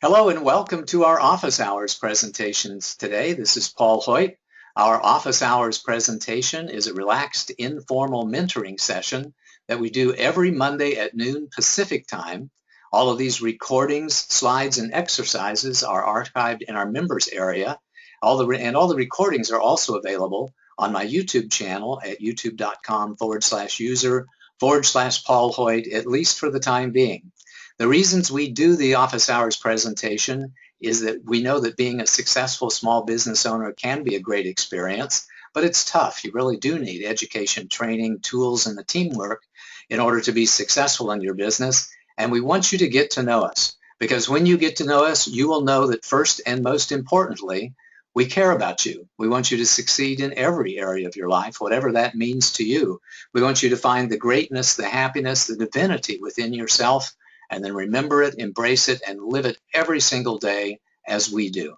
Hello and welcome to our office hours presentations today. This is Paul Hoyt. Our office hours presentation is a relaxed, informal mentoring session that we do every Monday at noon Pacific time. All of these recordings, slides, and exercises are archived in our members area. All the recordings are also available on my YouTube channel at youtube.com/user/Paul Hoyt, at least for the time being. The reasons we do the office hours presentation is that we know that being a successful small business owner can be a great experience, but it's tough. You really do need education, training, tools, and the teamwork in order to be successful in your business. And we want you to get to know us, because when you get to know us, you will know that first and most importantly, we care about you. We want you to succeed in every area of your life, whatever that means to you. We want you to find the greatness, the happiness, the divinity within yourself, and then remember it, embrace it, and live it every single day as we do.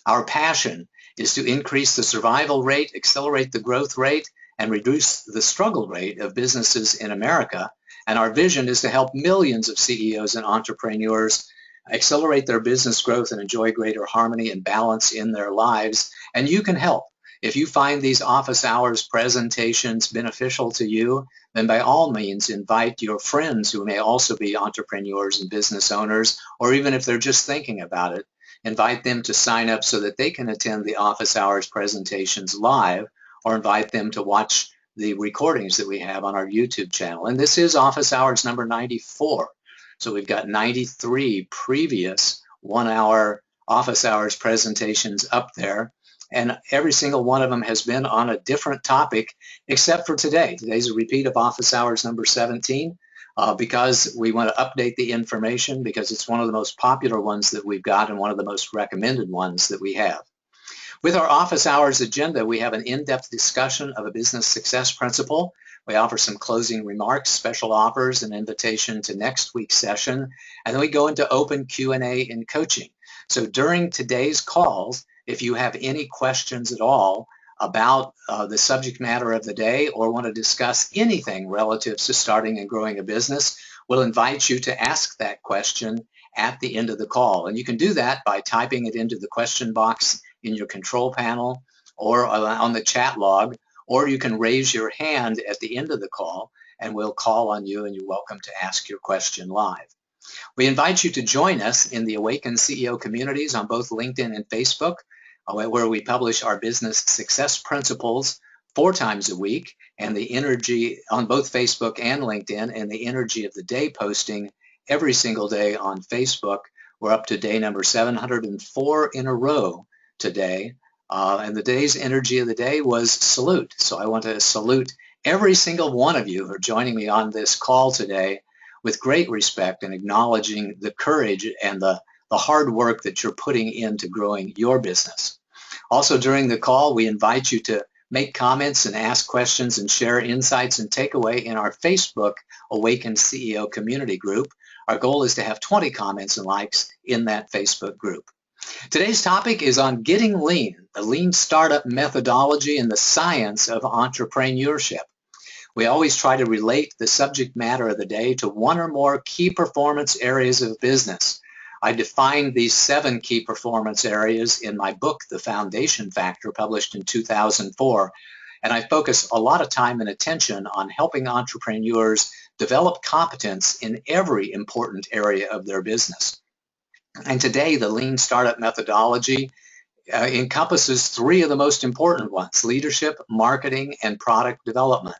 Our passion is to increase the survival rate, accelerate the growth rate, and reduce the struggle rate of businesses in America. And our vision is to help millions of CEOs and entrepreneurs accelerate their business growth and enjoy greater harmony and balance in their lives. And you can help. If you find these office hours presentations beneficial to you, then by all means invite your friends who may also be entrepreneurs and business owners, or even if they're just thinking about it, invite them to sign up so that they can attend the office hours presentations live, or invite them to watch the recordings that we have on our YouTube channel. And this is office hours number 94. So we've got 93 previous 1-hour office hours presentations up there. And every single one of them has been on a different topic, except for today. Today's a repeat of office hours number 17 because we want to update the information, because it's one of the most popular ones that we've got and one of the most recommended ones that we have. With our office hours agenda, we have an in-depth discussion of a business success principle. We offer some closing remarks, special offers, an invitation to next week's session, and then we go into open Q&A and coaching. So during today's calls, if you have any questions at all about the subject matter of the day, or want to discuss anything relative to starting and growing a business, we'll invite you to ask that question at the end of the call. And you can do that by typing it into the question box in your control panel or on the chat log, or you can raise your hand at the end of the call and we'll call on you, and you're welcome to ask your question live. We invite you to join us in the Awaken CEO communities on both LinkedIn and Facebook, where we publish our business success principles 4 times a week, and the energy on both Facebook and LinkedIn, and the energy of the day posting every single day on Facebook. We're up to day number 704 in a row today, and the day's energy of the day was salute. So I want to salute every single one of you who are joining me on this call today with great respect, and acknowledging the courage and the hard work that you're putting into growing your business. Also during the call, we invite you to make comments and ask questions and share insights and takeaway in our Facebook Awaken CEO community group. Our goal is to have 20 comments and likes in that Facebook group. Today's topic is on getting lean, the lean startup methodology and the science of entrepreneurship. We always try to relate the subject matter of the day to one or more key performance areas of business. I defined these 7 key performance areas in my book, The Foundation Factor, published in 2004. And I focus a lot of time and attention on helping entrepreneurs develop competence in every important area of their business. And today, the lean startup methodology encompasses 3 of the most important ones: leadership, marketing, and product development.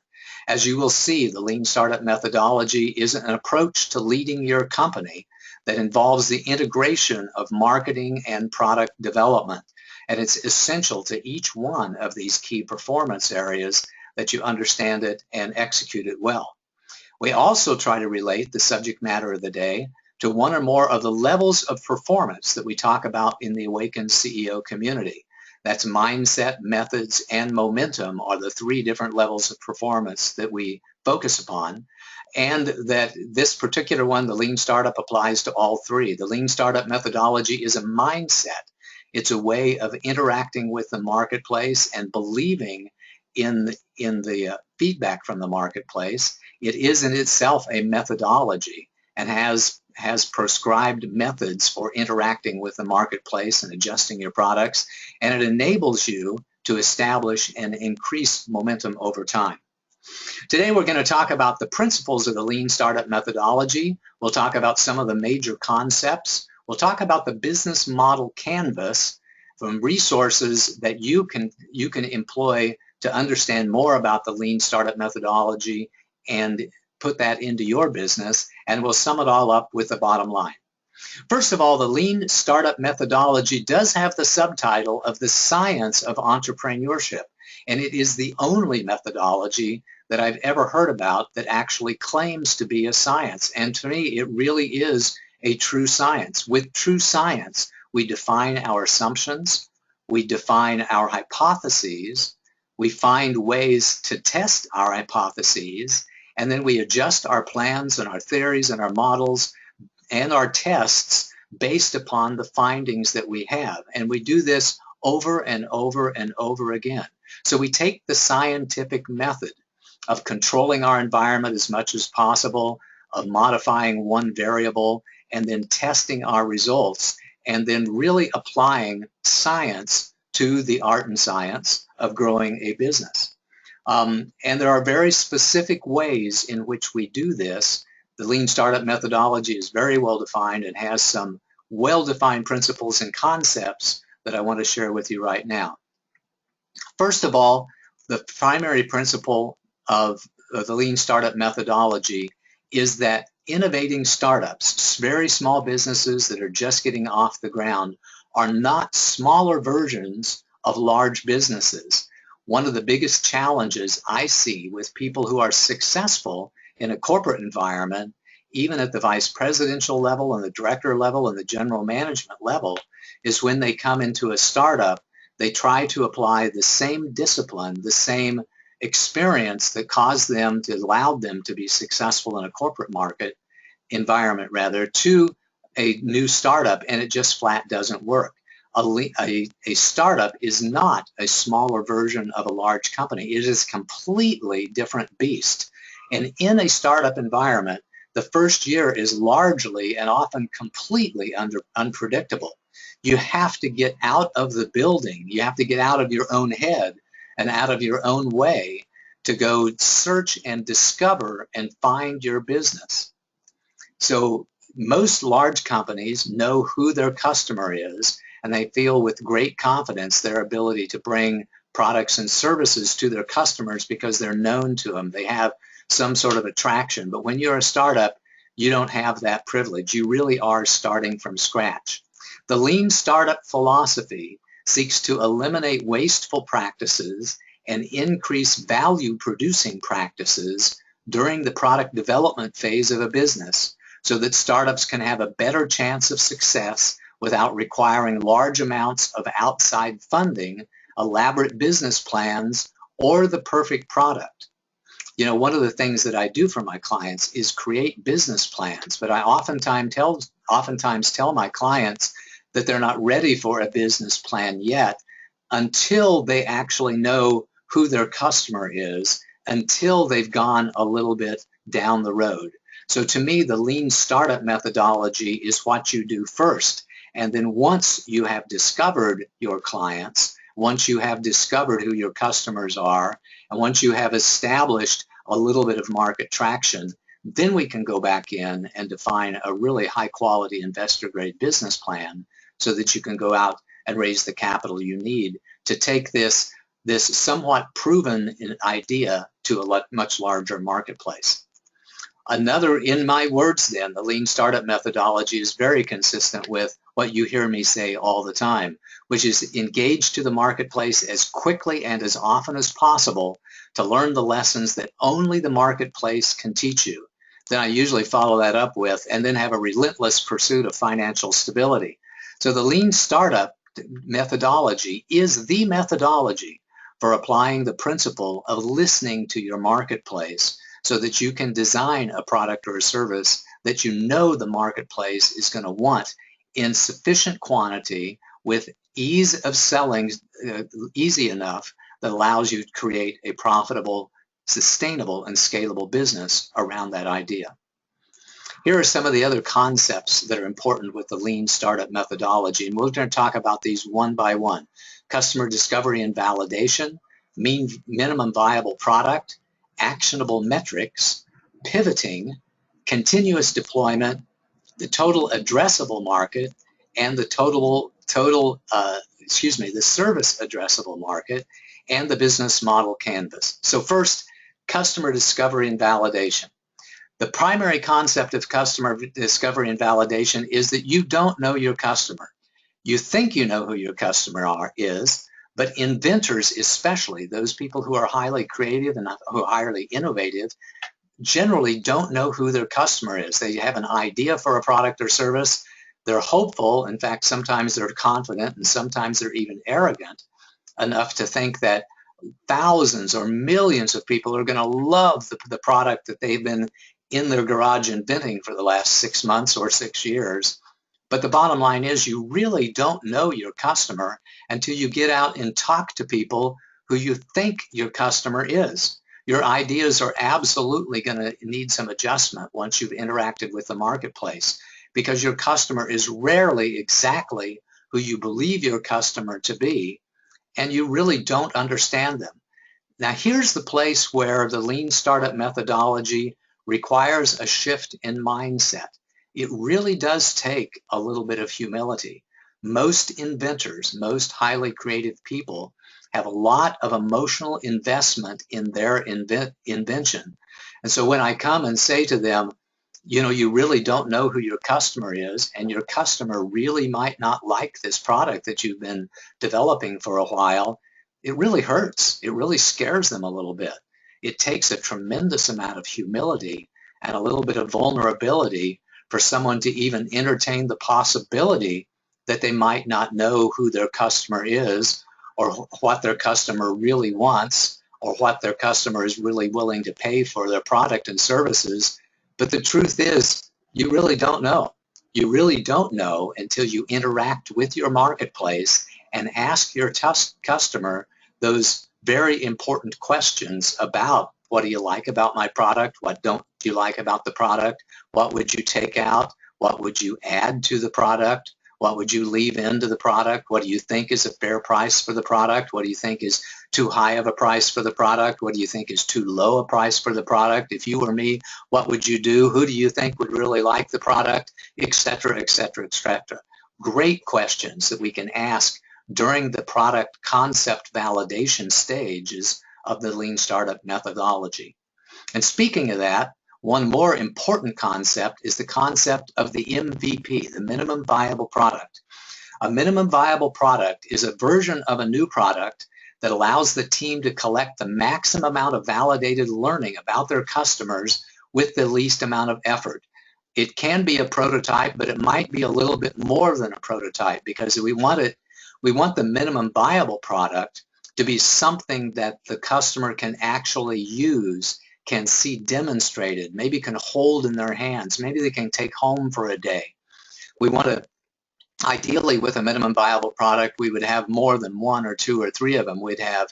As you will see, the lean startup methodology is an approach to leading your company that involves the integration of marketing and product development. And it's essential to each one of these key performance areas that you understand it and execute it well. We also try to relate the subject matter of the day to one or more of the levels of performance that we talk about in the Awakened CEO community. That's mindset, methods, and momentum are the 3 different levels of performance that we focus upon. And that this particular one, the Lean Startup, applies to all 3. The Lean Startup methodology is a mindset. It's a way of interacting with the marketplace and believing in the feedback from the marketplace. It is in itself a methodology and has has prescribed methods for interacting with the marketplace and adjusting your products, and it enables you to establish and increase momentum over time. Today we're going to talk about the principles of the Lean Startup methodology. We'll talk about some of the major concepts. We'll talk about the business model canvas, from resources that you can employ to understand more about the Lean Startup methodology and put that into your business, and we'll sum it all up with the bottom line. First of all, the Lean Startup methodology does have the subtitle of the Science of Entrepreneurship, and it is the only methodology that I've ever heard about that actually claims to be a science. And to me, it really is a true science. With true science, we define our assumptions, we define our hypotheses, we find ways to test our hypotheses, and then we adjust our plans and our theories and our models and our tests based upon the findings that we have. And we do this over and over and over again. So we take the scientific method of controlling our environment as much as possible, of modifying one variable, and then testing our results, and then really applying science to the art and science of growing a business. And there are very specific ways in which we do this. The Lean Startup methodology is very well defined and has some well-defined principles and concepts that I want to share with you right now. First of all, the primary principle of the Lean Startup methodology is that innovating startups, very small businesses that are just getting off the ground, are not smaller versions of large businesses. One of the biggest challenges I see with people who are successful in a corporate environment, even at the vice presidential level and the director level and the general management level, is when they come into a startup, they try to apply the same discipline, the same experience that caused them, to allow them to be successful in a corporate market environment rather, to a new startup, and it just flat doesn't work. A startup is not a smaller version of a large company. It is a completely different beast. And in a startup environment, the first year is largely and often completely unpredictable. You have to get out of the building. You have to get out of your own head and out of your own way to go search and discover and find your business. So most large companies know who their customer is, and they feel with great confidence their ability to bring products and services to their customers because they're known to them. They have some sort of attraction. But when you're a startup, you don't have that privilege. You really are starting from scratch. The Lean Startup philosophy seeks to eliminate wasteful practices and increase value-producing practices during the product development phase of a business, so that startups can have a better chance of success without requiring large amounts of outside funding, elaborate business plans, or the perfect product. You know, one of the things that I do for my clients is create business plans, but I oftentimes tell my clients that they're not ready for a business plan yet until they actually know who their customer is, until they've gone a little bit down the road. So to me, the Lean Startup methodology is what you do first. And then once you have discovered your clients, once you have discovered who your customers are, and once you have established a little bit of market traction, then we can go back in and define a really high quality investor grade business plan so that you can go out and raise the capital you need to take this somewhat proven idea to a much larger marketplace. Another, in my words then, the Lean Startup methodology is very consistent with what you hear me say all the time, which is engage to the marketplace as quickly and as often as possible to learn the lessons that only the marketplace can teach you. Then I usually follow that up with, and then have a relentless pursuit of financial stability. So the Lean Startup methodology is the methodology for applying the principle of listening to your marketplace so that you can design a product or a service that you know the marketplace is going to want in sufficient quantity with ease of selling, easy enough that allows you to create a profitable, sustainable, and scalable business around that idea. Here are some of the other concepts that are important with the lean startup methodology, and we're going to talk about these one by one. Customer discovery and validation, minimum viable product, actionable metrics, pivoting, continuous deployment, the total addressable market, and the the service addressable market, and the business model canvas. So first, customer discovery and validation. The primary concept of customer discovery and validation is that you don't know your customer. You think you know who your customer is, but inventors, especially those people who are highly creative and who are highly innovative, generally don't know who their customer is. They have an idea for a product or service. They're hopeful. In fact, sometimes they're confident, and sometimes they're even arrogant enough to think that thousands or millions of people are going to love the product that they've been in their garage inventing for the last 6 months or 6 years. But the bottom line is you really don't know your customer until you get out and talk to people who you think your customer is. Your ideas are absolutely going to need some adjustment once you've interacted with the marketplace, because your customer is rarely exactly who you believe your customer to be, and you really don't understand them. Now, here's the place where the lean startup methodology requires a shift in mindset. It really does take a little bit of humility. Most inventors, most highly creative people have a lot of emotional investment in their invention. And so when I come and say to them, you know, you really don't know who your customer is, and your customer really might not like this product that you've been developing for a while, it really hurts. It really scares them a little bit. It takes a tremendous amount of humility and a little bit of vulnerability for someone to even entertain the possibility that they might not know who their customer is, or what their customer really wants, or what their customer is really willing to pay for their product and services. But the truth is, you really don't know. You really don't know until you interact with your marketplace and ask your customer those very important questions about: what do you like about my product? What don't you like about the product? What would you take out? What would you add to the product? What would you leave into the product? What do you think is a fair price for the product? What do you think is too high of a price for the product? What do you think is too low a price for the product? If you were me, what would you do? Who do you think would really like the product? Et cetera, et cetera, et cetera. Great questions that we can ask during the product concept validation stages of the lean startup methodology. And speaking of that, one more important concept is the concept of the MVP, the minimum viable product. A minimum viable product is a version of a new product that allows the team to collect the maximum amount of validated learning about their customers with the least amount of effort. It can be a prototype, but it might be a little bit more than a prototype, because we want the minimum viable product to be something that the customer can actually use, can see demonstrated, maybe can hold in their hands, maybe they can take home for a day. We want to, ideally with a minimum viable product, we would have more than 1 or 2 or 3 of them. We'd have,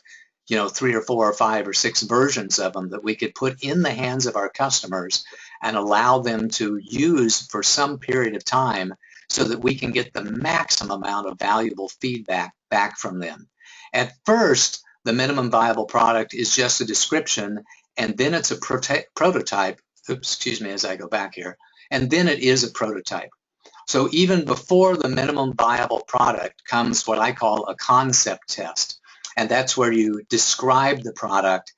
3 or 4 or 5 or 6 versions of them that we could put in the hands of our customers and allow them to use for some period of time, so that we can get the maximum amount of valuable feedback back from them. At first, the minimum viable product is just a description, and then it's a prototype. Oops, excuse me as I go back here. And then it is a prototype. So even before the minimum viable product comes what I call a concept test. And that's where you describe the product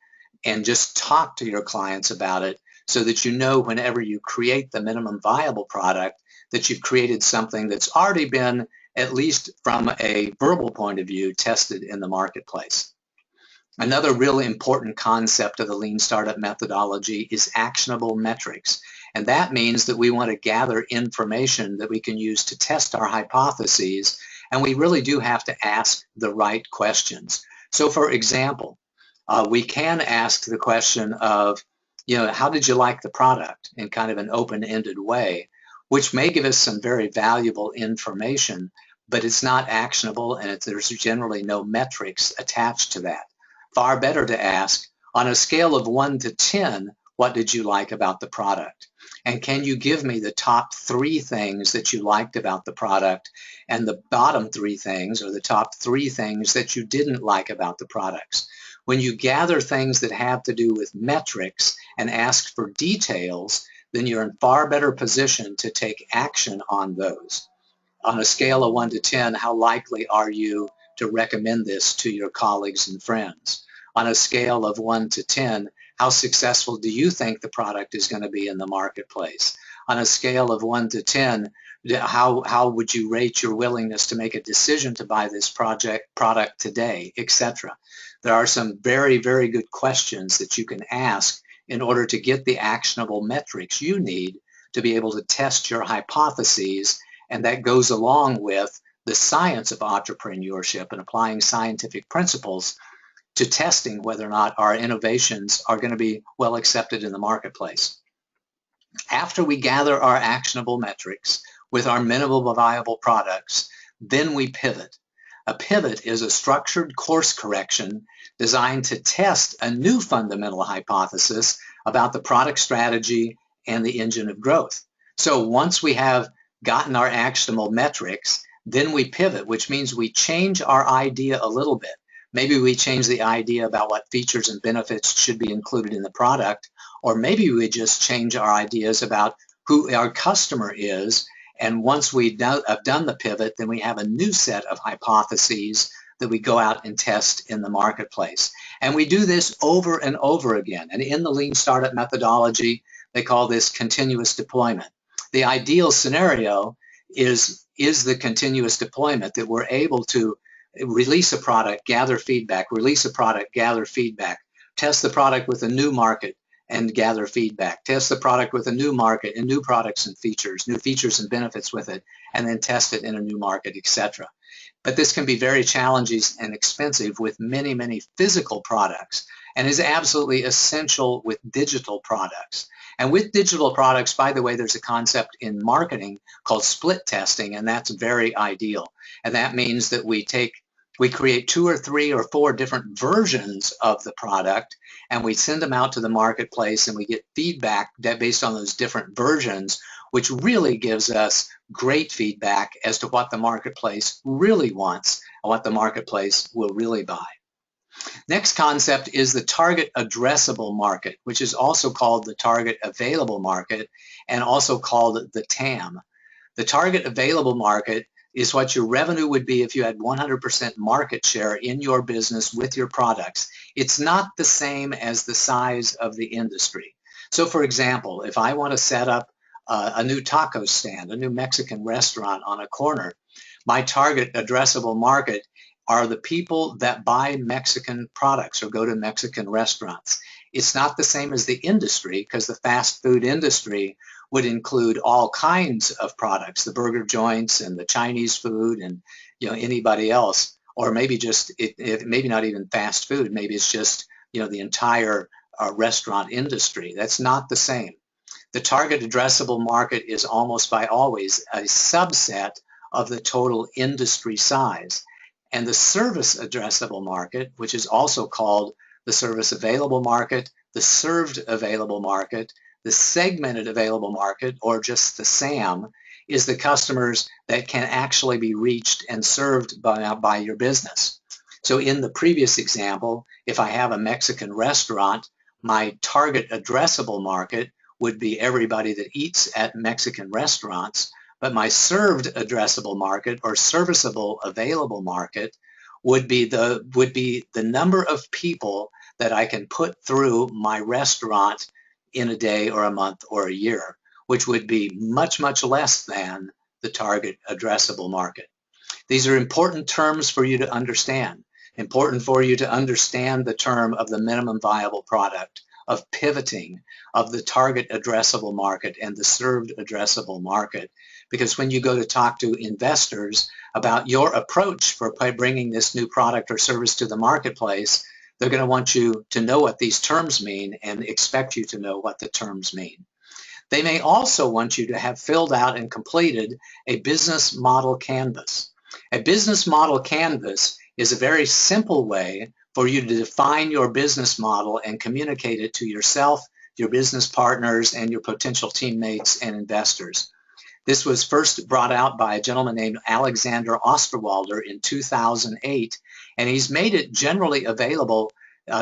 and just talk to your clients about it, so that you know whenever you create the minimum viable product that you've created something that's already been, at least from a verbal point of view, tested in the marketplace. Another really important concept of the lean startup methodology is actionable metrics. And that means that we want to gather information that we can use to test our hypotheses, and we really do have to ask the right questions. So for example, we can ask the question of, how did you like the product, in kind of an open-ended way, which may give us some very valuable information, but it's not actionable, and there's generally no metrics attached to that. Far better to ask, on a scale of 1 to 10, what did you like about the product? And can you give me the top 3 things that you liked about the product and the bottom 3 things, or the top 3 things that you didn't like about the products? When you gather things that have to do with metrics and ask for details, then you're in far better position to take action on those. On a scale of 1 to 10, how likely are you to recommend this to your colleagues and friends? On a scale of 1 to 10, how successful do you think the product is going to be in the marketplace? On a scale of 1 to 10, how would you rate your willingness to make a decision to buy this product today, etc.? There are some very, very good questions that you can ask in order to get the actionable metrics you need to be able to test your hypotheses, and that goes along with the science of entrepreneurship and applying scientific principles to testing whether or not our innovations are going to be well accepted in the marketplace. After we gather our actionable metrics with our minimum viable products, then we pivot. A pivot is a structured course correction designed to test a new fundamental hypothesis about the product strategy and the engine of growth. So once we have gotten our actionable metrics, then we pivot, which means we change our idea a little bit. Maybe we change the idea about what features and benefits should be included in the product, or maybe we just change our ideas about who our customer is. And once we have done the pivot, then we have a new set of hypotheses that we go out and test in the marketplace. And we do this over and over again. And in the Lean Startup methodology, they call this continuous deployment. The ideal scenario is the continuous deployment, that we're able to release a product, gather feedback, release a product, gather feedback, test the product with a new market and gather feedback, test the product with a new market and new products and features, new features and benefits with it, and then test it in a new market, etc. But this can be very challenging and expensive with many, many physical products, and is absolutely essential with digital products. And with digital products, by the way, there's a concept in marketing called split testing, and that's very ideal. And that means that we create 2 or 3 or 4 different versions of the product, and we send them out to the marketplace, and we get feedback based on those different versions, which really gives us great feedback as to what the marketplace really wants and what the marketplace will really buy. Next concept is the target addressable market, which is also called the target available market and also called the TAM. The target available market is what your revenue would be if you had 100% market share in your business with your products. It's not the same as the size of the industry. So for example, if I want to set up a new taco stand, a new Mexican restaurant on a corner, my target addressable market are the people that buy Mexican products or go to Mexican restaurants. It's not the same as the industry, because the fast food industry would include all kinds of products, the burger joints and the Chinese food and anybody else, or maybe just maybe not even fast food, maybe it's just the entire restaurant industry. That's not the same. The target addressable market is almost by always a subset of the total industry size. And the service addressable market, which is also called the service available market, the served available market, the segmented available market, or just the SAM, is the customers that can actually be reached and served by your business. So in the previous example, if I have a Mexican restaurant, my target addressable market would be everybody that eats at Mexican restaurants. But my served addressable market or serviceable available market would be the number of people that I can put through my restaurant in a day or a month or a year, which would be much, much less than the target addressable market. These are important terms for you to understand. Important for you to understand the term of the minimum viable product, of pivoting, of the target addressable market and the served addressable market. Because when you go to talk to investors about your approach for bringing this new product or service to the marketplace, they're going to want you to know what these terms mean and expect you to know what the terms mean. They may also want you to have filled out and completed a business model canvas. A business model canvas is a very simple way for you to define your business model and communicate it to yourself, your business partners, and your potential teammates and investors. This was first brought out by a gentleman named Alexander Osterwalder in 2008, and he's made it generally available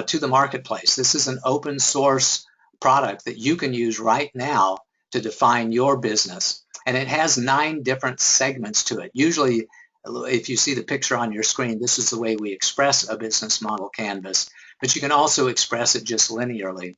to the marketplace. This is an open source product that you can use right now to define your business. And it has 9 different segments to it. Usually, if you see the picture on your screen, this is the way we express a business model canvas, but you can also express it just linearly.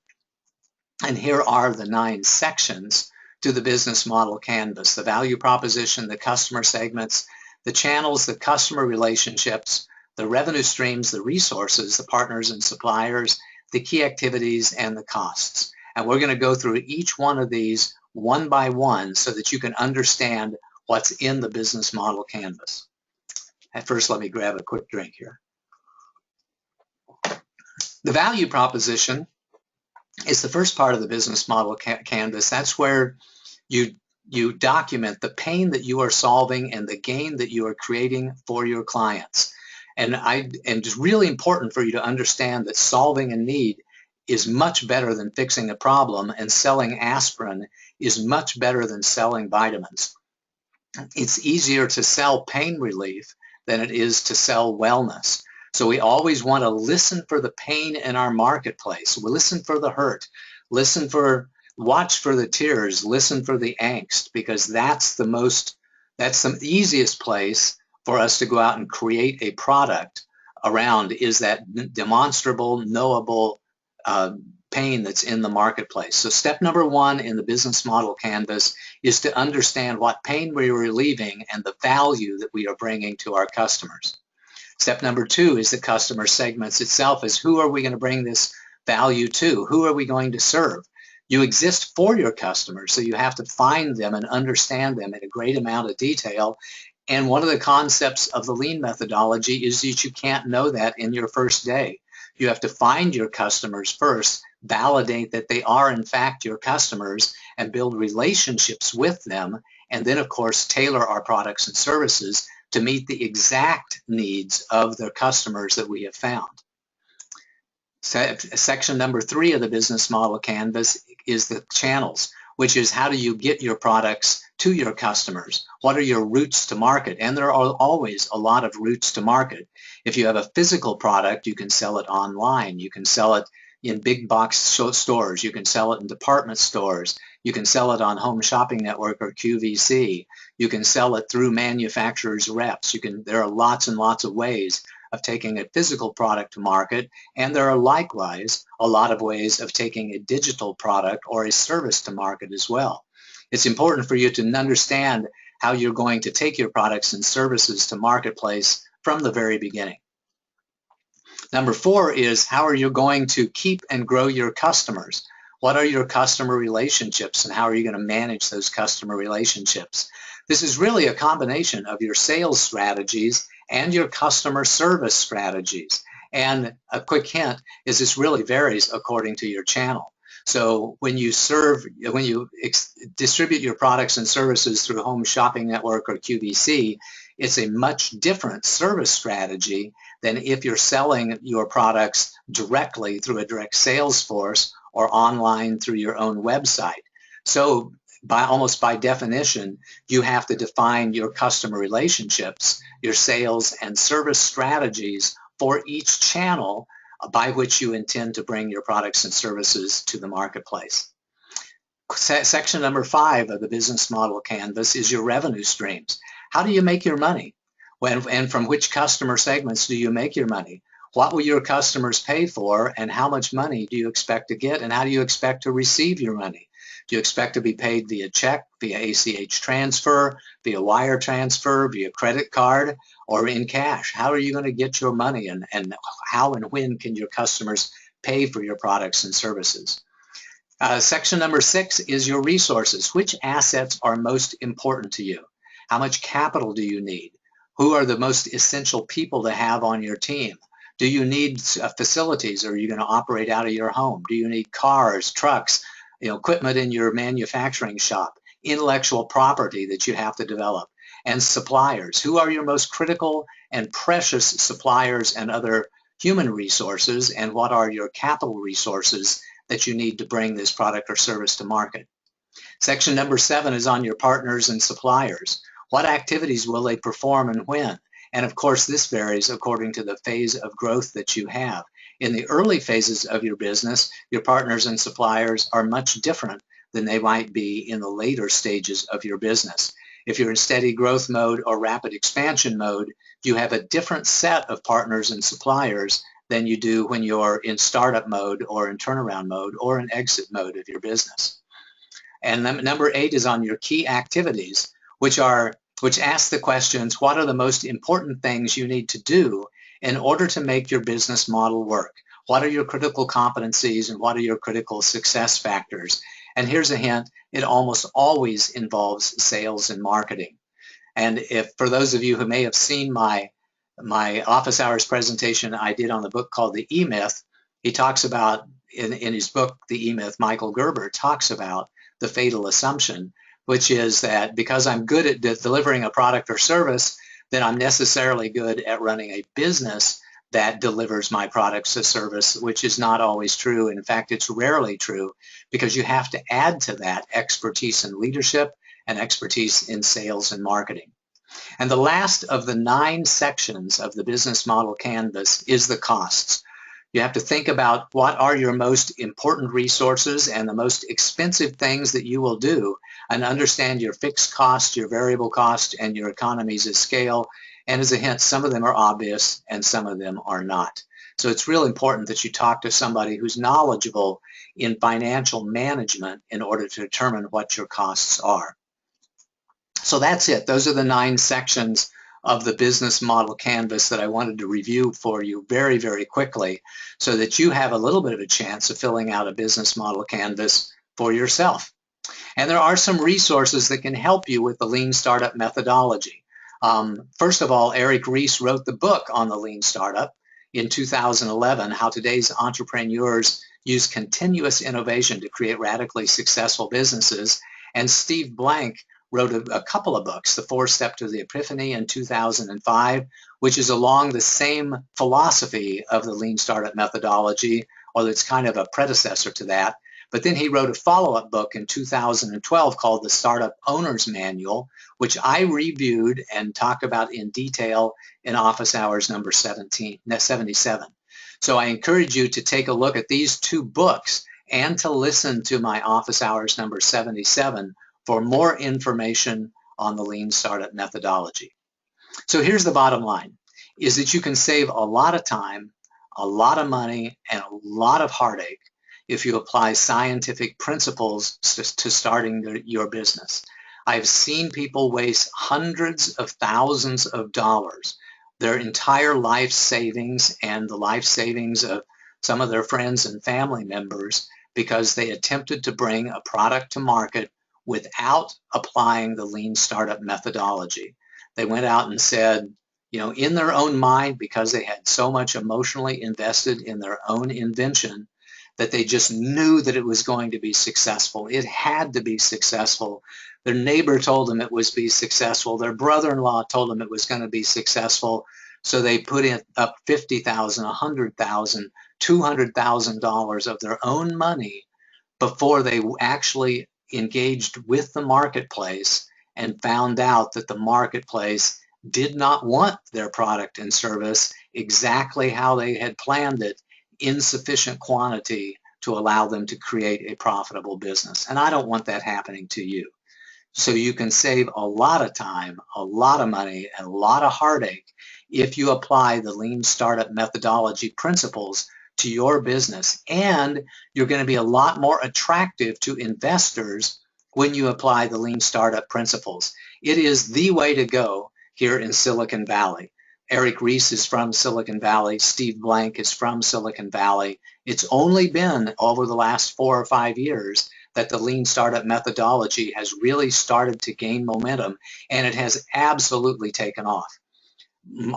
And here are the 9 sections to the business model canvas: the value proposition, the customer segments, the channels, the customer relationships, the revenue streams, the resources, the partners and suppliers, the key activities, and the costs. And we're going to go through each one of these one by one so that you can understand what's in the business model canvas. At first, let me grab a quick drink here. The value proposition is the first part of the business model canvas. That's where you document the pain that you are solving and the gain that you are creating for your clients. And it's really important for you to understand that solving a need is much better than fixing a problem, and selling aspirin is much better than selling vitamins. It's easier to sell pain relief than it is to sell wellness. So we always want to listen for the pain in our marketplace. We listen for the hurt, watch for the tears, listen for the angst, because that's the easiest place for us to go out and create a product around, is that demonstrable, knowable pain that's in the marketplace. So step number 1 in the business model canvas is to understand what pain we are relieving and the value that we are bringing to our customers. Step number 2 is the customer segments itself, is who are we going to bring this value to? Who are we going to serve? You exist for your customers, so you have to find them and understand them in a great amount of detail. And one of the concepts of the lean methodology is that you can't know that in your first day. You have to find your customers first, validate that they are in fact your customers, and build relationships with them, and then of course tailor our products and services to meet the exact needs of the customers that we have found. Section number 3 of the business model canvas is the channels, which is how do you get your products to your customers? What are your routes to market? And there are always a lot of routes to market. If you have a physical product, you can sell it online. You can sell it in big box stores. You can sell it in department stores. You can sell it on Home Shopping Network or QVC. You can sell it through manufacturers' reps. There are lots and lots of ways of taking a physical product to market, and there are likewise a lot of ways of taking a digital product or a service to market as well. It's important for you to understand how you're going to take your products and services to marketplace from the very beginning. Number 4 is how are you going to keep and grow your customers? What are your customer relationships, and how are you going to manage those customer relationships? This is really a combination of your sales strategies and your customer service strategies. And a quick hint is this really varies according to your channel. So when you distribute your products and services through Home Shopping Network or QVC, it's a much different service strategy than if you're selling your products directly through a direct sales force or online through your own website. So almost by definition, you have to define your customer relationships, your sales and service strategies for each channel by which you intend to bring your products and services to the marketplace. Section number 5 of the business model canvas is your revenue streams. How do you make your money? And from which customer segments do you make your money? What will your customers pay for, and how much money do you expect to get, and how do you expect to receive your money? Do you expect to be paid via check, via ACH transfer, via wire transfer, via credit card, or in cash? How are you going to get your money, and how and when can your customers pay for your products and services? Section number 6 is your resources. Which assets are most important to you? How much capital do you need? Who are the most essential people to have on your team? Do you need facilities, or are you going to operate out of your home? Do you need cars, trucks, equipment in your manufacturing shop, intellectual property that you have to develop, and suppliers? Who are your most critical and precious suppliers and other human resources, and what are your capital resources that you need to bring this product or service to market. Section number 7 is on your partners and suppliers. What activities will they perform and when? And of course, this varies according to the phase of growth that you have. In the early phases of your business, your partners and suppliers are much different than they might be in the later stages of your business. If you're in steady growth mode or rapid expansion mode, you have a different set of partners and suppliers than you do when you're in startup mode or in turnaround mode or in exit mode of your business. And number 8 is on your key activities, which ask the questions, what are the most important things you need to do in order to make your business model work? What are your critical competencies and what are your critical success factors? And here's a hint, it almost always involves sales and marketing. And if for those of you who may have seen my office hours presentation I did on the book called The E-Myth, he talks about, in his book, The E-Myth, Michael Gerber talks about the fatal assumption, which is that because I'm good at delivering a product or service, then I'm necessarily good at running a business that delivers my products or service, which is not always true. In fact, it's rarely true because you have to add to that expertise in leadership and expertise in sales and marketing. And the last of the 9 sections of the business model canvas is the costs. You have to think about what are your most important resources and the most expensive things that you will do, and understand your fixed cost, your variable cost, and your economies of scale. And as a hint, some of them are obvious and some of them are not. So it's real important that you talk to somebody who's knowledgeable in financial management in order to determine what your costs are. So that's it. Those are the 9 sections of the business model canvas that I wanted to review for you very, very quickly so that you have a little bit of a chance of filling out a business model canvas for yourself. And there are some resources that can help you with the Lean Startup methodology. First of all, Eric Ries wrote the book on the Lean Startup in 2011, How Today's Entrepreneurs Use Continuous Innovation to Create Radically Successful Businesses. And Steve Blank wrote a couple of books, The 4 Steps to the Epiphany in 2005, which is along the same philosophy of the Lean Startup methodology, or it's kind of a predecessor to that. But then he wrote a follow-up book in 2012 called The Startup Owner's Manual, which I reviewed and talked about in detail in Office Hours number 77. So I encourage you to take a look at these 2 books and to listen to my Office Hours number 77 for more information on the Lean Startup methodology. So here's the bottom line, is that you can save a lot of time, a lot of money, and a lot of heartache if you apply scientific principles to starting your business. I've seen people waste hundreds of thousands of dollars, their entire life savings and the life savings of some of their friends and family members, because they attempted to bring a product to market without applying the Lean Startup methodology. They went out and said, in their own mind, because they had so much emotionally invested in their own invention, that they just knew that it was going to be successful. It had to be successful. Their neighbor told them it was be successful. Their brother-in-law told them it was going to be successful. So they put in up $50,000, $100,000, $200,000 of their own money before they actually engaged with the marketplace and found out that the marketplace did not want their product and service exactly how they had planned it, in sufficient quantity to allow them to create a profitable business. And I don't want that happening to you. So you can save a lot of time, a lot of money, and a lot of heartache if you apply the Lean Startup methodology principles to your business. And you're going to be a lot more attractive to investors when you apply the Lean Startup principles. It is the way to go here in Silicon Valley. Eric Ries is from Silicon Valley. Steve Blank is from Silicon Valley. It's only been over the last 4 or 5 years that the Lean Startup methodology has really started to gain momentum, and it has absolutely taken off.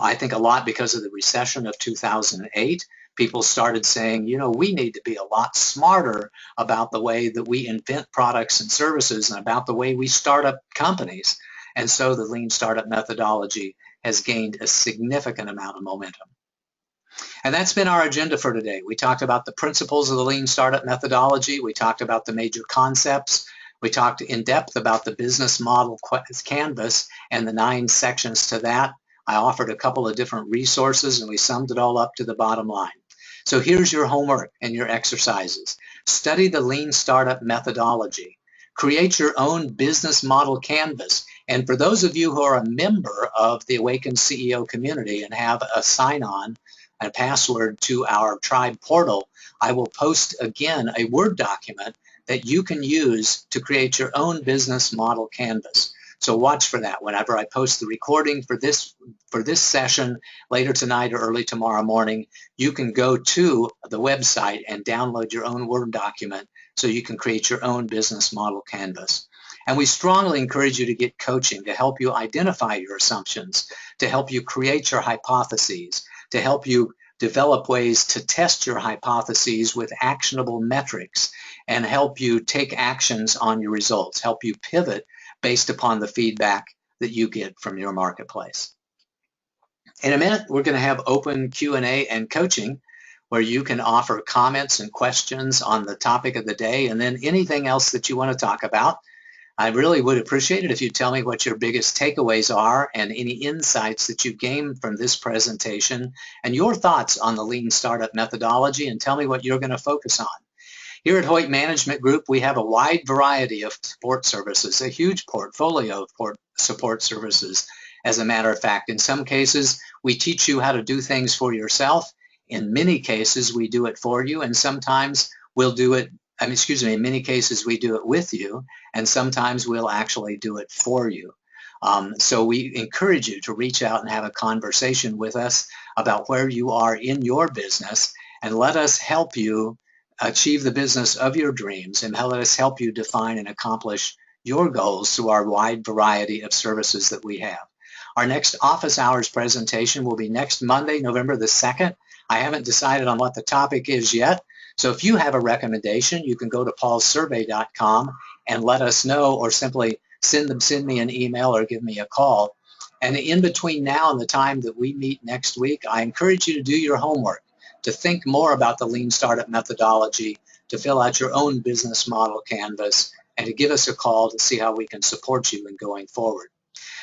I think a lot because of the recession of 2008. People started saying, we need to be a lot smarter about the way that we invent products and services and about the way we start up companies. And so the Lean Startup methodology has gained a significant amount of momentum. And that's been our agenda for today. We talked about the principles of the Lean Startup methodology. We talked about the major concepts. We talked in depth about the business model canvas and the 9 sections to that. I offered a couple of different resources, and we summed it all up to the bottom line. So here's your homework and your exercises. Study the Lean Startup methodology. Create your own business model canvas. And for those of you who are a member of the Awakened CEO community and have a sign-on, a password to our tribe portal, I will post again a Word document that you can use to create your own business model canvas. So watch for that. Whenever I post the recording for this session later tonight or early tomorrow morning, you can go to the website and download your own Word document so you can create your own business model canvas. And we strongly encourage you to get coaching to help you identify your assumptions, to help you create your hypotheses, to help you develop ways to test your hypotheses with actionable metrics, and help you take actions on your results, help you pivot based upon the feedback that you get from your marketplace. In a minute, we're going to have open Q&A and coaching where you can offer comments and questions on the topic of the day, and then anything else that you want to talk about. I really would appreciate it if you tell me what your biggest takeaways are and any insights that you gained from this presentation and your thoughts on the Lean Startup methodology, and tell me what you're going to focus on. Here at Hoyt Management Group, we have a wide variety of support services, a huge portfolio of support services. As a matter of fact, in some cases, we teach you how to do things for yourself. In many cases, we do it for you, and sometimes we'll do it in many cases we do it with you, and sometimes we'll actually do it for you. So we encourage you to reach out and have a conversation with us about where you are in your business, and let us help you achieve the business of your dreams, and let us help you define and accomplish your goals through our wide variety of services that we have. Our next office hours presentation will be next Monday, November the 2nd. I haven't decided on what the topic is yet. So if you have a recommendation, you can go to paulsurvey.com and let us know, or simply send me an email or give me a call. And in between now and the time that we meet next week, I encourage you to do your homework, to think more about the Lean Startup methodology, to fill out your own business model canvas, and to give us a call to see how we can support you in going forward.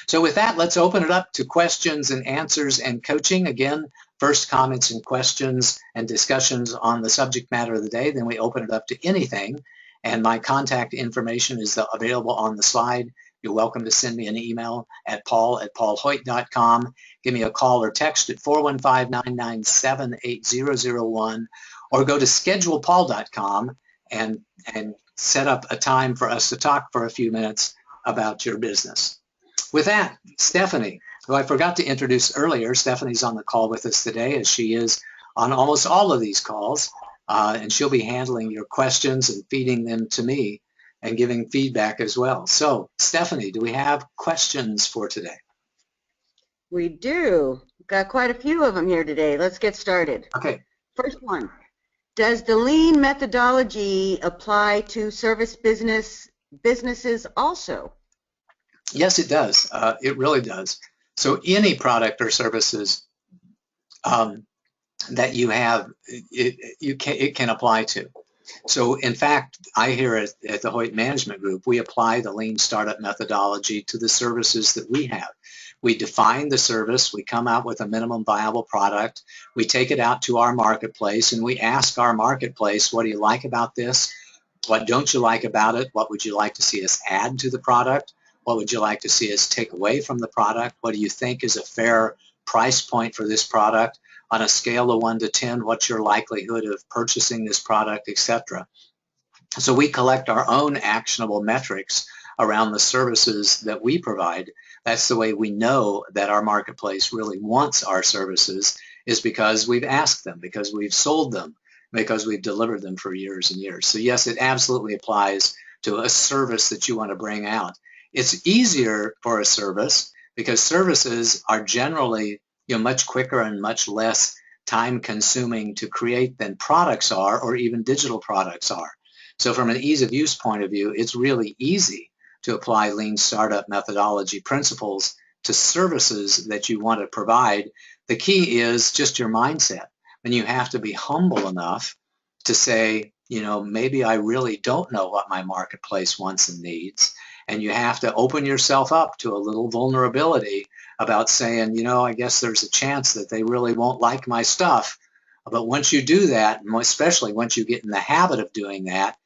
So with that, let's open it up to questions and answers and coaching. Again, first comments and questions and discussions on the subject matter of the day, then we open it up to anything. And my contact information is available on the slide. You're welcome to send me an email at paul@paulhoyt.com. Give me a call or text at 415-997-8001, or go to schedulepaul.com and set up a time for us to talk for a few minutes about your business. With that, Stephanie, who I forgot to introduce earlier, Stephanie's on the call with us today, as she is on almost all of these calls, and she'll be handling your questions and feeding them to me and giving feedback as well. So, Stephanie, do we have questions for today? We do. Got quite a few of them here today. Let's get started. Okay. First one, does the Lean methodology apply to service businesses also? Yes, it does. It really does. So any product or services that you have, it can apply to. So in fact, I here at the Hoyt Management Group, we apply the Lean Startup methodology to the services that we have. We define the service, we come out with a minimum viable product, we take it out to our marketplace, and we ask our marketplace, what do you like about this? What don't you like about it? What would you like to see us add to the product? What would you like to see us take away from the product? What do you think is a fair price point for this product? On a scale of 1 to 10, what's your likelihood of purchasing this product, etc.? So we collect our own actionable metrics around the services that we provide. That's the way we know that our marketplace really wants our services, is because we've asked them, because we've sold them, because we've delivered them for years and years. So yes, it absolutely applies to a service that you want to bring out. It's easier for a service because services are generally much quicker and much less time consuming to create than products are, or even digital products are. So from an ease of use point of view, it's really easy to apply Lean Startup methodology principles to services that you want to provide. The key is just your mindset. then you have to be humble enough to say, maybe I really don't know what my marketplace wants and needs. And you have to open yourself up to a little vulnerability about saying, I guess there's a chance that they really won't like my stuff. But once you do that, and especially once you get in the habit of doing that,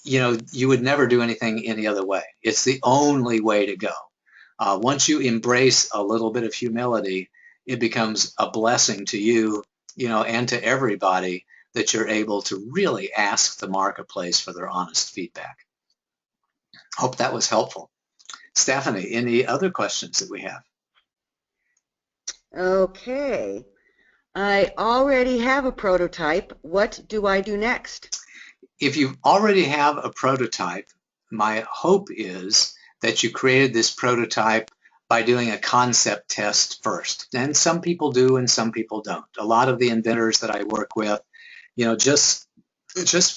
you would never do anything any other way. It's the only way to go. Once you embrace a little bit of humility, it becomes a blessing to you, and to everybody, that you're able to really ask the marketplace for their honest feedback. Hope that was helpful. Stephanie, any other questions that we have? Okay. I already have a prototype. What do I do next? If you already have a prototype, my hope is that you created this prototype by doing a concept test first. And some people do and some people don't. A lot of the inventors that I work with, just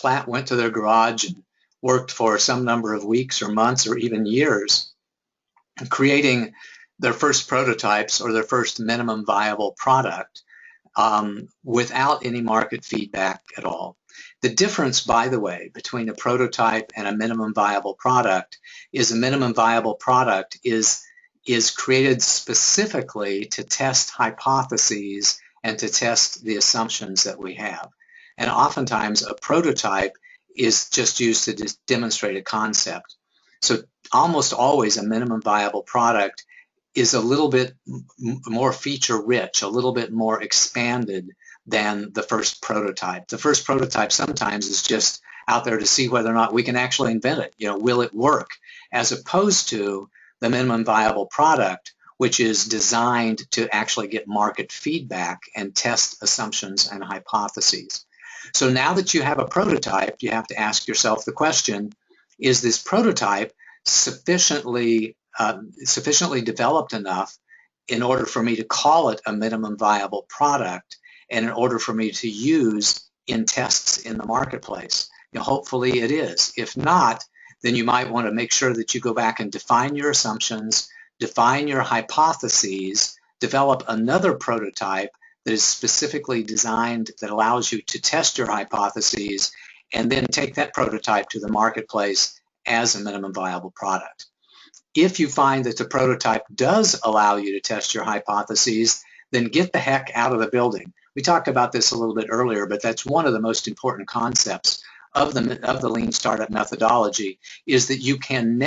flat went to their garage and worked for some number of weeks or months or even years creating their first prototypes or their first minimum viable product without any market feedback at all. The difference, by the way, between a prototype and a minimum viable product is a minimum viable product is created specifically to test hypotheses and to test the assumptions that we have. And oftentimes a prototype is just used to demonstrate a concept. So almost always a minimum viable product is a little bit more feature rich, a little bit more expanded than the first prototype. The first prototype sometimes is just out there to see whether or not we can actually invent it. Will it work? As opposed to the minimum viable product, which is designed to actually get market feedback and test assumptions and hypotheses. So now that you have a prototype, you have to ask yourself the question, is this prototype sufficiently developed enough in order for me to call it a minimum viable product and in order for me to use in tests in the marketplace? Hopefully it is. If not, then you might want to make sure that you go back and define your assumptions, define your hypotheses, develop another prototype that is specifically designed that allows you to test your hypotheses, and then take that prototype to the marketplace as a minimum viable product. If you find that the prototype does allow you to test your hypotheses, then get the heck out of the building. We talked about this a little bit earlier, but that's one of the most important concepts of the Lean Startup methodology, is that you can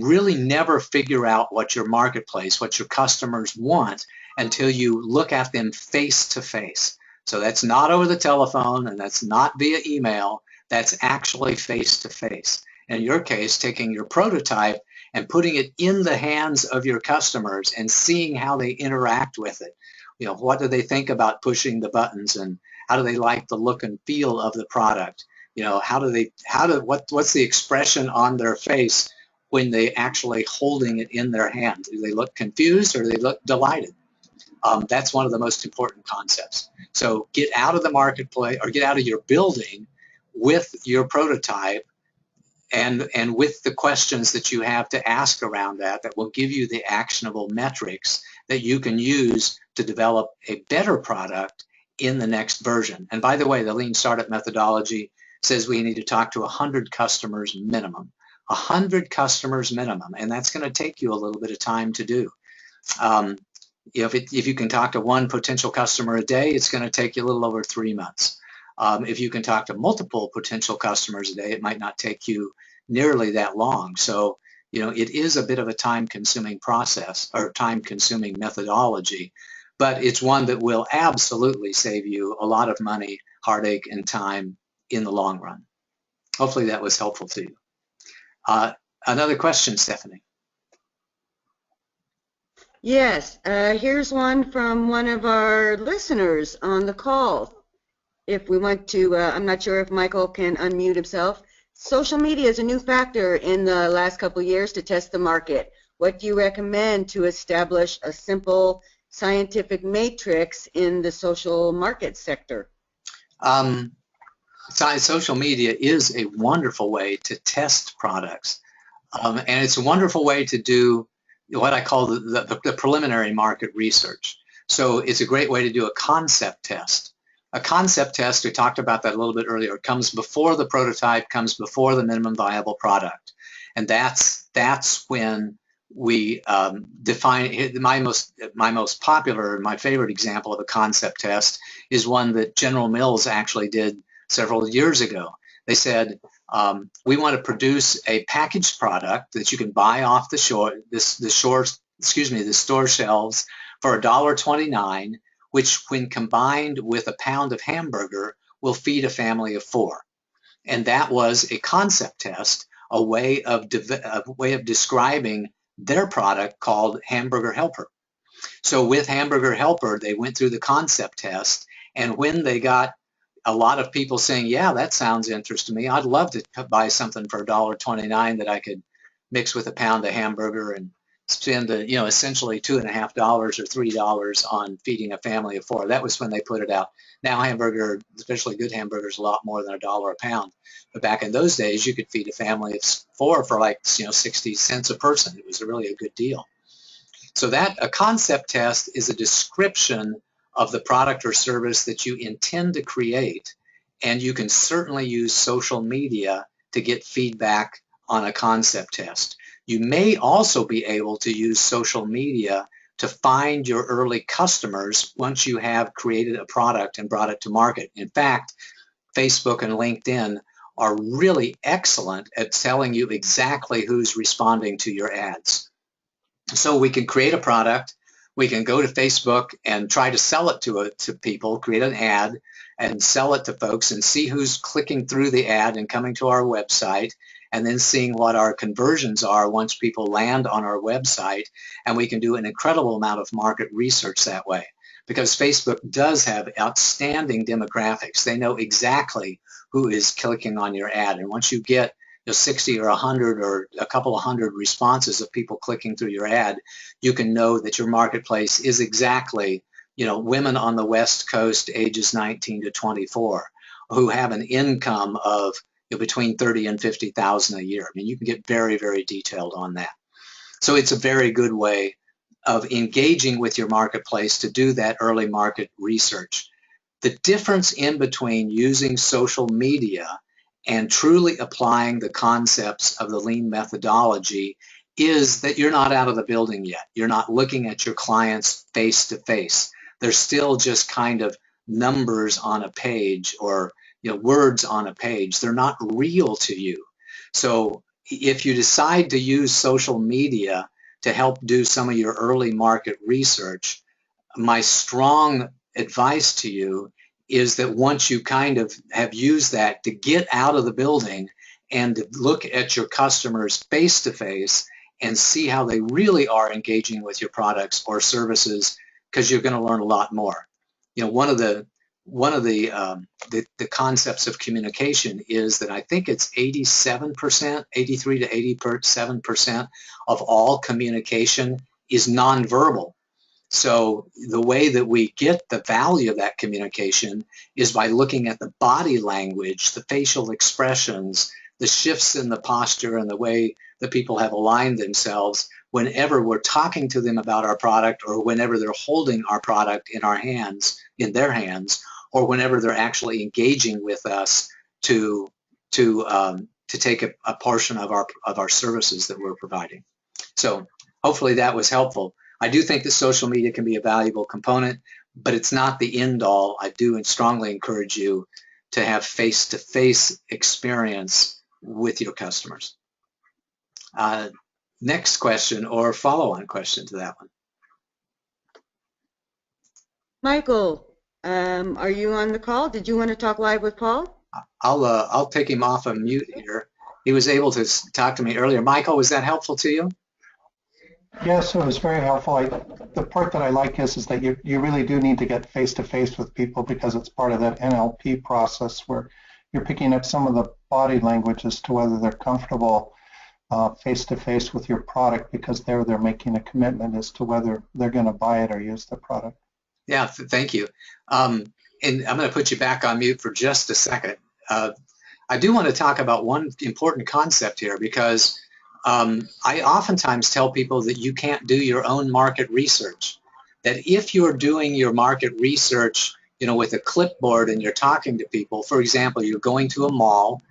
really never figure out what your marketplace, what your customers want until you look at them face to face. So that's not over the telephone and that's not via email, that's actually face to face. In your case, taking your prototype and putting it in the hands of your customers and seeing how they interact with it. What do they think about pushing the buttons, and how do they like the look and feel of the product? What's the expression on their face when they actually holding it in their hand? Do they look confused or do they look delighted? That's one of the most important concepts. So get out of the marketplace or get out of your building with your prototype and with the questions that you have to ask around that will give you the actionable metrics that you can use to develop a better product in the next version. And by the way, the Lean Startup methodology says we need to talk to 100 customers minimum. 100 customers minimum, and that's going to take you a little bit of time to do. If you can talk to one potential customer a day, it's going to take you a little over 3 months. If you can talk to multiple potential customers a day, it might not take you nearly that long. So, it is a bit of a time-consuming process or time-consuming methodology, but it's one that will absolutely save you a lot of money, heartache, and time in the long run. Hopefully that was helpful to you. Another question, Stephanie. Yes, here's one from one of our listeners on the call. If we want to, I'm not sure if Michael can unmute himself. Social media is a new factor in the last couple of years to test the market. What do you recommend to establish a simple scientific matrix in the social market sector? Social media is a wonderful way to test products, and it's a wonderful way to do what I call the preliminary market research. So it's a great way to do a concept test. A concept test, we talked about that a little bit earlier, comes before the prototype, comes before the minimum viable product. And that's when we define my most popular, my favorite example of a concept test is one that General Mills actually did several years ago. They said, we want to produce a packaged product that you can buy off the store shelves for $1.29, which when combined with a pound of hamburger will feed a family of 4. And that was a concept test, a way of describing their product called Hamburger Helper. So with Hamburger Helper, they went through the concept test, and when they got a lot of people saying, yeah, that sounds interesting to me, I'd love to buy something for $1.29 that I could mix with a pound of hamburger and spend essentially $2.50 or $3 on feeding a family of 4. That was when they put it out. Now hamburger, especially good hamburgers, a lot more than $1 a pound. But back in those days, you could feed a family of 4 for like 60 cents a person. It was really a good deal. So that a concept test is a description of the product or service that you intend to create, and you can certainly use social media to get feedback on a concept test. You may also be able to use social media to find your early customers once you have created a product and brought it to market. In fact, Facebook and LinkedIn are really excellent at telling you exactly who's responding to your ads. So we can create a product, we can go to Facebook and try to sell it to people, create an ad and sell it to folks and see who's clicking through the ad and coming to our website, and then seeing what our conversions are once people land on our website. And we can do an incredible amount of market research that way, because Facebook does have outstanding demographics. They know exactly who is clicking on your ad. And once you get 60 or 100 or a couple of hundred responses of people clicking through your ad, you can know that your marketplace is exactly, women on the West Coast ages 19 to 24 who have an income of between 30 and 50,000 a year. I mean, you can get very, very detailed on that. So it's a very good way of engaging with your marketplace to do that early market research. The difference in between using social media and truly applying the concepts of the lean methodology is that you're not out of the building yet. You're not looking at your clients face to face. They're still just kind of numbers on a page or words on a page. They're not real to you. So if you decide to use social media to help do some of your early market research, my strong advice to you is that once you kind of have used that, to get out of the building and to look at your customers face to face and see how they really are engaging with your products or services, because you're going to learn a lot more. One of the concepts of communication is that I think it's 87%, 83 to 87% of all communication is nonverbal. So the way that we get the value of that communication is by looking at the body language, the facial expressions, the shifts in the posture and the way that people have aligned themselves whenever we're talking to them about our product, or whenever they're holding our product in their hands, or whenever they're actually engaging with us to take a portion of our services that we're providing. So hopefully that was helpful. I do think that social media can be a valuable component, but it's not the end all. I do strongly encourage you to have face-to-face experience with your customers. Next question, or follow-on question to that one. Michael, are you on the call? Did you want to talk live with Paul? I'll take him off of mute here. He was able to talk to me earlier. Michael, was that helpful to you? Yes, it was very helpful. The part that I like is that you really do need to get face-to-face with people, because it's part of that NLP process where you're picking up some of the body language as to whether they're comfortable face-to-face with your product, because they're making a commitment as to whether they're going to buy it or use the product. Yeah, thank you. And I'm going to put you back on mute for just a second. I do want to talk about one important concept here, because I oftentimes tell people that you can't do your own market research. that if you're doing your market research, with a clipboard and you're talking to people, for example, you're going to a mall,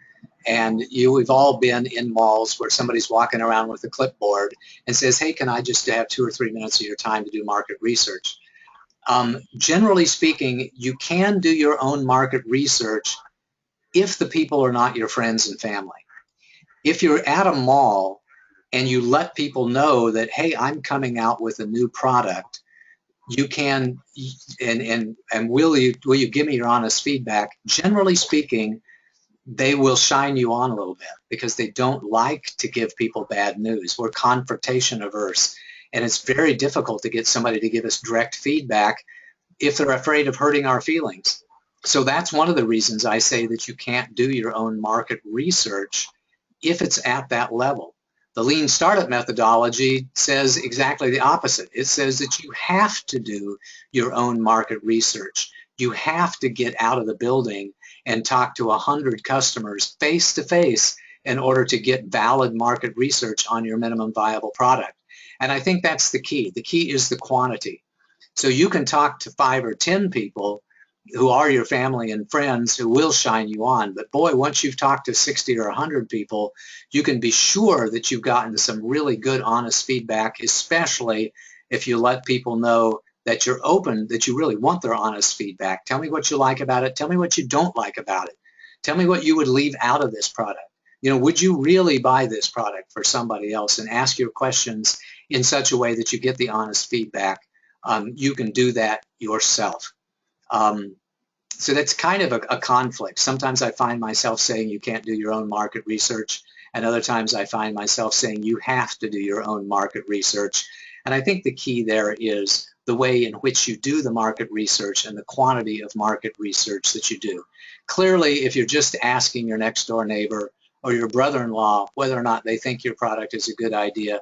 and we've all been in malls where somebody's walking around with a clipboard and says, hey, can I just have 2 or 3 minutes of your time to do market research? Generally speaking, you can do your own market research if the people are not your friends and family. If you're at a mall and you let people know that, hey, I'm coming out with a new product, you can, and will you give me your honest feedback? Generally speaking, they will shine you on a little bit because they don't like to give people bad news. We're confrontation averse, and it's very difficult to get somebody to give us direct feedback if they're afraid of hurting our feelings. So that's one of the reasons I say that you can't do your own market research if it's at that level. The lean startup methodology says exactly the opposite. It says that you have to do your own market research. You have to get out of the building and talk to 100 customers face to face in order to get valid market research on your minimum viable product. And I think that's the key. The key is the quantity. So you can talk to 5 or 10 people who are your family and friends who will shine you on. But boy, once you've talked to 60 or 100 people, you can be sure that you've gotten some really good, honest feedback, especially if you let people know that you're open, that you really want their honest feedback. Tell me what you like about it. Tell me what you don't like about it. Tell me what you would leave out of this product. Would you really buy this product for somebody else? And ask your questions in such a way that you get the honest feedback. You can do that yourself. So that's kind of a conflict. Sometimes I find myself saying you can't do your own market research, and other times I find myself saying you have to do your own market research. And I think the key there is the way in which you do the market research and the quantity of market research that you do. Clearly, if you're just asking your next door neighbor or your brother-in-law whether or not they think your product is a good idea,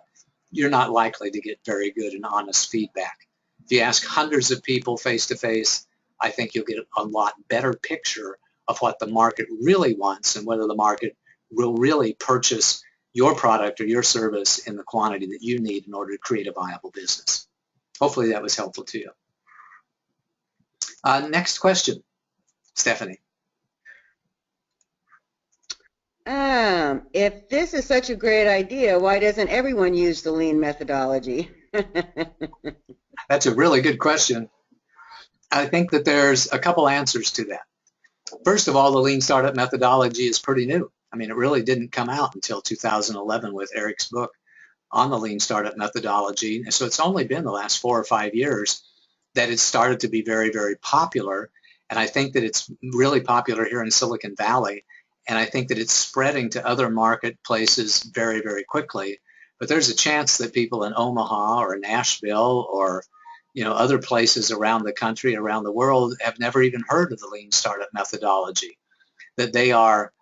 you're not likely to get very good and honest feedback. If you ask hundreds of people face-to-face, I think you'll get a lot better picture of what the market really wants and whether the market will really purchase your product or your service in the quantity that you need in order to create a viable business. Hopefully that was helpful to you. Next question, Stephanie. If this is such a great idea, why doesn't everyone use the lean methodology? That's a really good question. I think that there's a couple answers to that. First of all, the lean startup methodology is pretty new. I mean, it really didn't come out until 2011 with Eric's book on the lean startup methodology. And so it's only been the last 4 or 5 years that it's started to be very, very popular. And I think that it's really popular here in Silicon Valley. And I think that it's spreading to other marketplaces very, very quickly. But there's a chance that people in Omaha or Nashville or other places around the country, around the world, have never even heard of the lean startup methodology. That they are,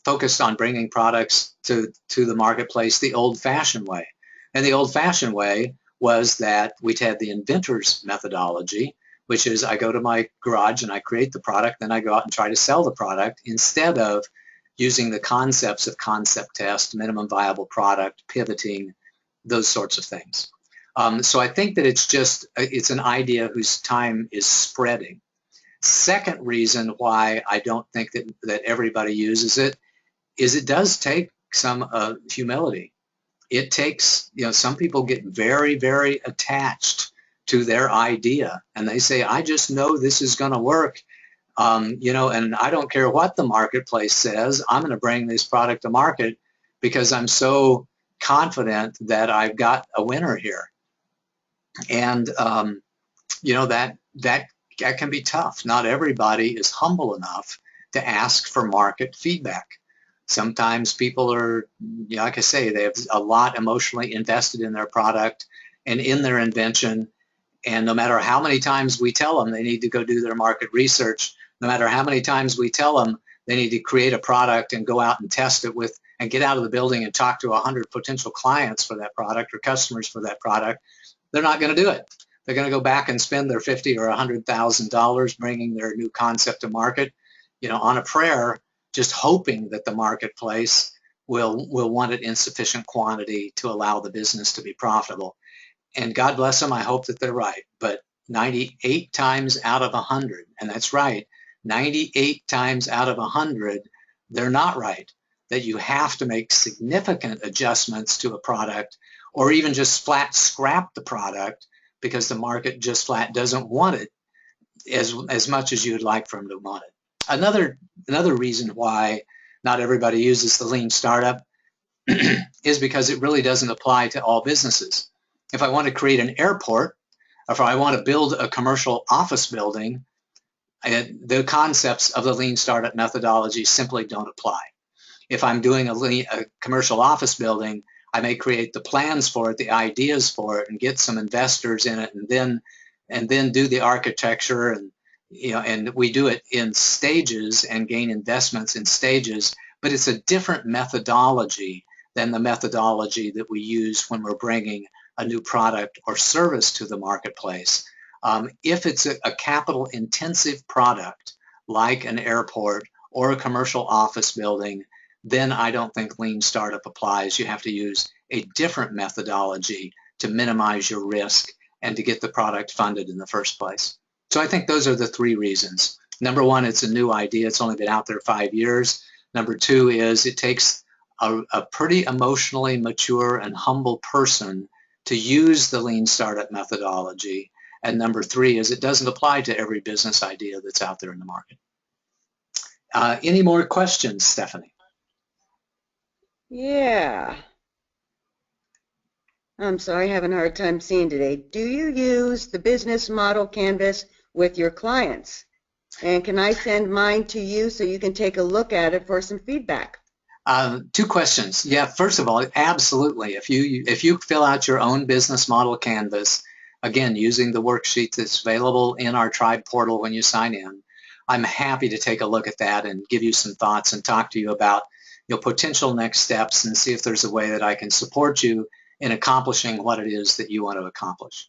focused on bringing products to the marketplace the old-fashioned way. And the old-fashioned way was that we had the inventor's methodology, which is I go to my garage and I create the product, then I go out and try to sell the product instead of using the concepts of concept test, minimum viable product, pivoting, those sorts of things. So I think that it's an idea whose time is spreading. Second reason why I don't think that everybody uses it is it does take some humility. It takes, some people get very, very attached to their idea and they say, I just know this is going to work, and I don't care what the marketplace says, I'm going to bring this product to market because I'm so confident that I've got a winner here. And, that can be tough. Not everybody is humble enough to ask for market feedback. Sometimes people are, like I say, they have a lot emotionally invested in their product and in their invention. And no matter how many times we tell them they need to go do their market research, no matter how many times we tell them they need to create a product and go out and test it with and get out of the building and talk to 100 potential clients for that product or customers for that product, they're not going to do it. They're going to go back and spend their $50,000 or $100,000 bringing their new concept to market, on a prayer, just hoping that the marketplace will want it in sufficient quantity to allow the business to be profitable. and God bless them, I hope that they're right, but 98 times out of 100, and that's right, 98 times out of 100, they're not right. That you have to make significant adjustments to a product, or even just flat scrap the product because the market just flat doesn't want it as much as you'd like for them to want it. Another reason why not everybody uses the lean startup is because it really doesn't apply to all businesses. If I want to create an airport, or if I want to build a commercial office building, the concepts of the lean startup methodology simply don't apply. If I'm doing a commercial office building, I may create the plans for it, the ideas for it, and get some investors in it, and then do the architecture, and we do it in stages and gain investments in stages. But it's a different methodology than the methodology that we use when we're bringing a new product or service to the marketplace. If it's a capital intensive product like an airport or a commercial office building, then I don't think lean startup applies. You have to use a different methodology to minimize your risk and to get the product funded in the first place. So I think those are the three reasons. Number one, it's a new idea. It's only been out there 5 years. Number two is it takes a pretty emotionally mature and humble person to use the lean startup methodology. And number three is it doesn't apply to every business idea that's out there in the market. Any more questions, Stephanie? Yeah. I'm sorry, having a hard time seeing today. Do you use the business model canvas with your clients? And can I send mine to you so you can take a look at it for some feedback? Two questions. Yeah, first of all, absolutely. If you fill out your own business model canvas, again, using the worksheet that's available in our tribe portal when you sign in, I'm happy to take a look at that and give you some thoughts and talk to you about potential next steps and see if there's a way that I can support you in accomplishing what it is that you want to accomplish.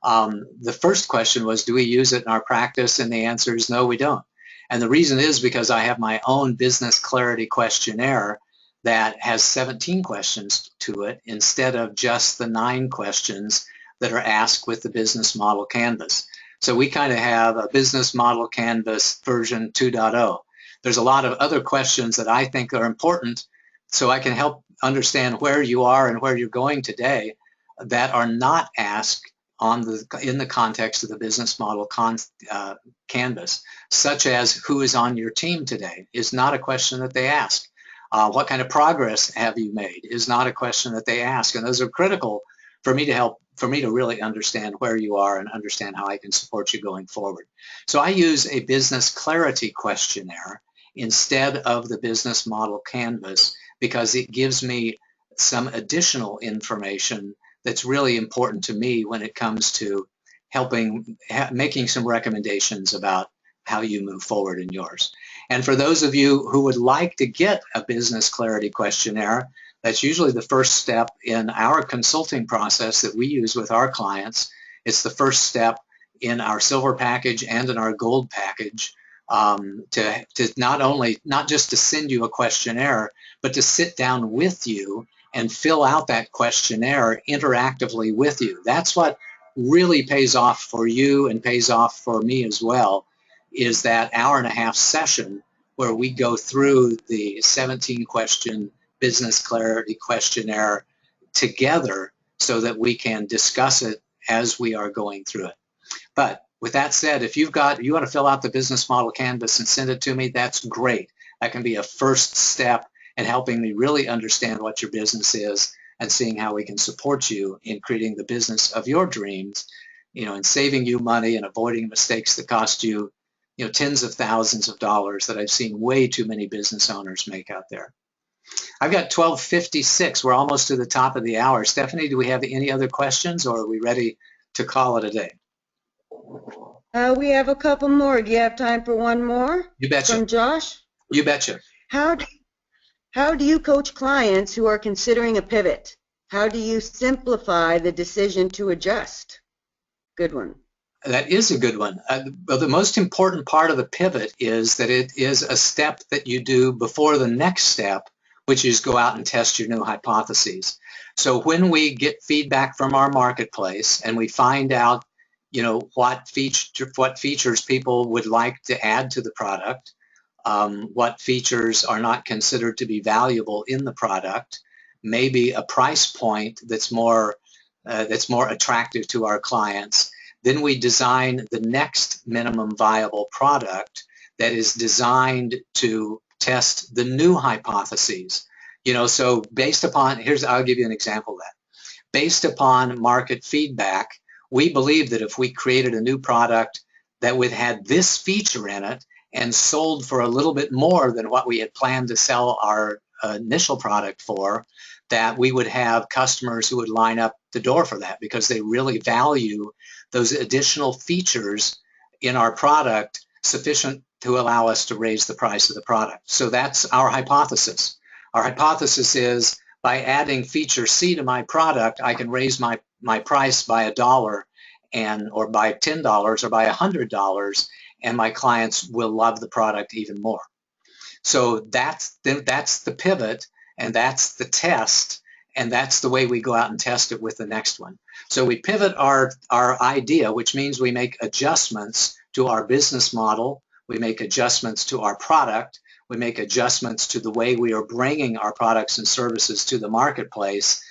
The first question was, do we use it in our practice? And the answer is no, we don't. And the reason is because I have my own business clarity questionnaire that has 17 questions to it instead of just the 9 questions that are asked with the business model canvas. So we kind of have a business model canvas version 2.0. There's a lot of other questions that I think are important so I can help understand where you are and where you're going today that are not asked in the context of the business model canvas, such as who is on your team today is not a question that they ask. What kind of progress have you made is not a question that they ask, and those are critical for me to really understand where you are and understand how I can support you going forward. So I use a business clarity questionnaire instead of the business model canvas because it gives me some additional information that's really important to me when it comes to making some recommendations about how you move forward in yours. And for those of you who would like to get a business clarity questionnaire, that's usually the first step in our consulting process that we use with our clients. It's the first step in our silver package and in our gold package to not just to send you a questionnaire, but to sit down with you and fill out that questionnaire interactively with you. That's what really pays off for you and pays off for me as well, is that hour-and-a-half session where we go through the 17-question business clarity questionnaire together so that we can discuss it as we are going through it. But with that said, if you want to fill out the business model canvas and send it to me, that's great. That can be a first step in helping me really understand what your business is and seeing how we can support you in creating the business of your dreams, and saving you money and avoiding mistakes that cost you, tens of thousands of dollars that I've seen way too many business owners make out there. I've got 12:56. We're almost to the top of the hour. Stephanie, do we have any other questions, or are we ready to call it a day? We have a couple more. Do you have time for one more? You betcha. From Josh? You betcha. How do you coach clients who are considering a pivot? How do you simplify the decision to adjust? Good one. That is a good one. But the most important part of the pivot is that it is a step that you do before the next step which is go out and test your new hypotheses. So when we get feedback from our marketplace and we find out, what features people would like to add to the product, what features are not considered to be valuable in the product, maybe a price point that's more attractive to our clients, then we design the next minimum viable product that is designed to test the new hypotheses. So based upon, I'll give you an example of that. Based upon market feedback, we believe that if we created a new product that would have this feature in it and sold for a little bit more than what we had planned to sell our initial product for, that we would have customers who would line up the door for that because they really value those additional features in our product sufficient to allow us to raise the price of the product. So that's our hypothesis. Our hypothesis is by adding feature C to my product, I can raise my price by $1 or by $10 or by $100, and my clients will love the product even more. So that's the pivot, and that's the test, and that's the way we go out and test it with the next one. So we pivot our idea, which means we make adjustments to our business model, we make adjustments to our product, we make adjustments to the way we are bringing our products and services to the marketplace,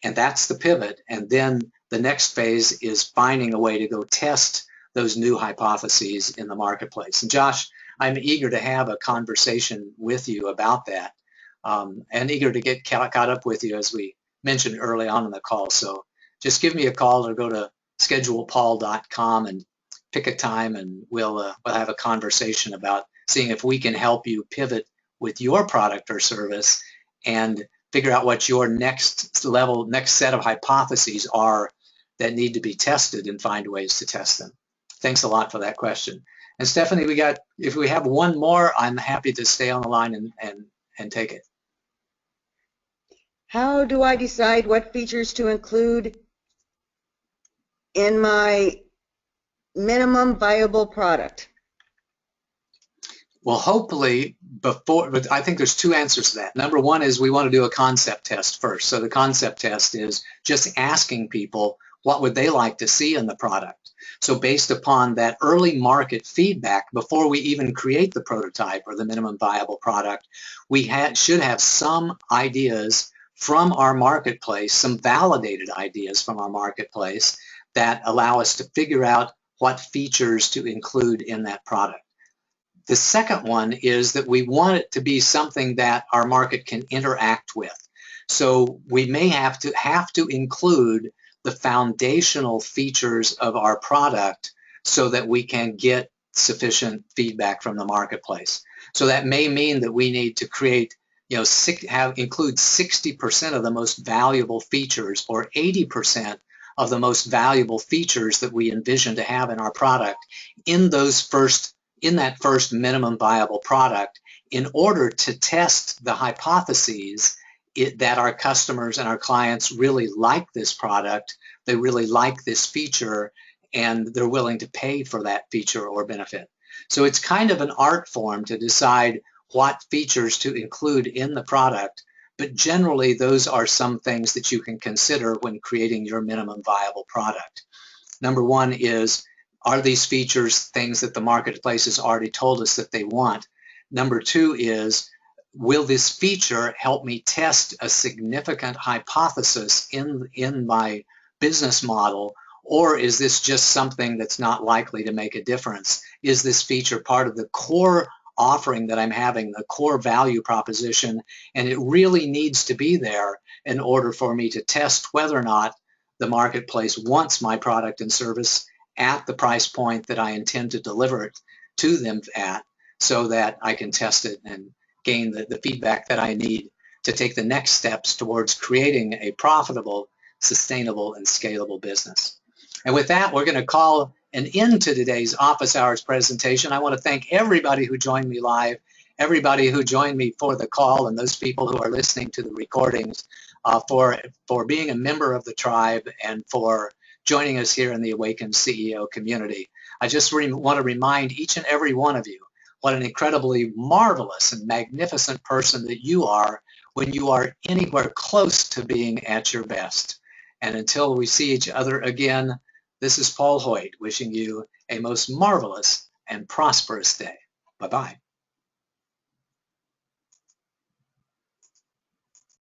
and that's the pivot. And then the next phase is finding a way to go test those new hypotheses in the marketplace. And Josh, I'm eager to have a conversation with you about that, and eager to get caught up with you as we mentioned early on in the call. So just give me a call or go to schedulepaul.com and pick a time, and we'll have a conversation about seeing if we can help you pivot with your product or service and figure out what your next set of hypotheses are that need to be tested and find ways to test them. Thanks a lot for that question. And Stephanie, if we have one more, I'm happy to stay on the line and take it. How do I decide what features to include in my minimum viable product? Well, hopefully but I think there's two answers to that. Number one is we want to do a concept test first. So the concept test is just asking people what would they like to see in the product. So based upon that early market feedback, before we even create the prototype or the minimum viable product, we should have some ideas from our marketplace, some validated ideas from our marketplace that allow us to figure out what features to include in that product. The second one is that we want it to be something that our market can interact with. So we may have to include the foundational features of our product so that we can get sufficient feedback from the marketplace. So that may mean that we need to create, include 60% of the most valuable features or 80% of the most valuable features that we envision to have in our product in that first minimum viable product in order to test the hypotheses that our customers and our clients really like this product, they really like this feature, and they're willing to pay for that feature or benefit. So it's kind of an art form to decide what features to include in the product, but generally those are some things that you can consider when creating your minimum viable product. Number one is, are these features things that the marketplace has already told us that they want? Number two is, will this feature help me test a significant hypothesis in my business model, or is this just something that's not likely to make a difference? Is this feature part of the core offering that I'm having, the core value proposition, and it really needs to be there in order for me to test whether or not the marketplace wants my product and service at the price point that I intend to deliver it to them at, so that I can test it and gain the feedback that I need to take the next steps towards creating a profitable, sustainable, and scalable business. And with that, we're going to call an end to today's office hours presentation. I want to thank everybody who joined me live, everybody who joined me for the call, and those people who are listening to the recordings for being a member of the tribe and for joining us here in the Awakened CEO community. I just want to remind each and every one of you what an incredibly marvelous and magnificent person that you are when you are anywhere close to being at your best. And until we see each other again, this is Paul Hoyt wishing you a most marvelous and prosperous day. Bye-bye.